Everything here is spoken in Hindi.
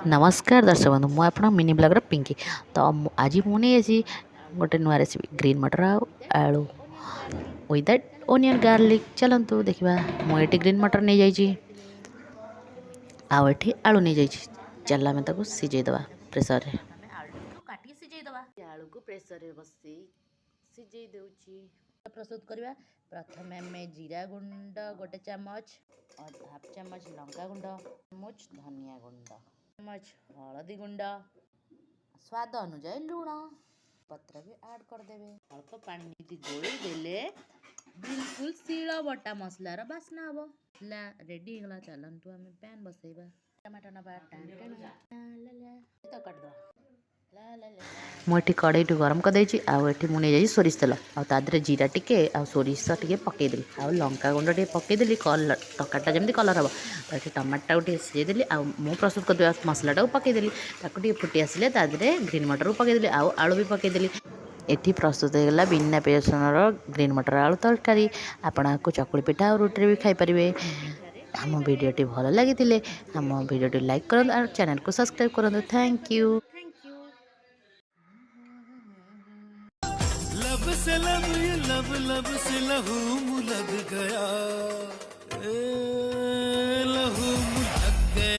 नमस्कार दर्शक बंधु मु आप मिनी ब्लॉगर पिंकी। तो आज मुझे गोटे नुआ रेसिपी ग्रीन मटर आलू विथ दैट ओनियन गार्लिक। चलतु देखा मुझे ग्रीन मटर नहीं जाइए आठी आलू नहीं जाइए। चल आम सिझेदवा प्रेसर रे काटी सिझेदवा आलू को प्रेसर रे बसी सिझे देउची। प्रस्तुत करवा प्रथम आम जीरा गुंड गोटे चामच और हाफ चामच लंका गुंड चामच धनिया गुंड चामच हलदी गुंड स्वाद अनुसार लुण पत्र भी ऐड करदेवे। अल्प पानी गोली देले बिल्कुल शिल बटा मसलार बास्ना हम मसला रेडी होगा। चलतु आम पैन बसैबा टमाटो नवा तो काटद मुझे कड़ई गरम करदे मुझे सोरिष तेल आदि जीरा टिके आ सोरिष टे पकईदेली आ लंका गुंड टे पकईदेली तरकारीटा जमी कलर हम तो टमाटा टे सीझेदेली मु प्रस्तुत कर मसला टाक पकईदेली ताकि फुटी आसिले ग्रीन मटर पकईदेली आलू भी पकईदेली। एठी प्रस्तुत होगा बिना पियाज रसुण ग्रीन मटर आलू तरकारी। आपण चकुली पिठा और रुटी भी खाईपारे। आम भिडटी भल लगी आम भिडटी लाइक करूँ और चैनल को सब्सक्राइब करूँ। Thank you. लब से लब ये लब लब से लहू लग गया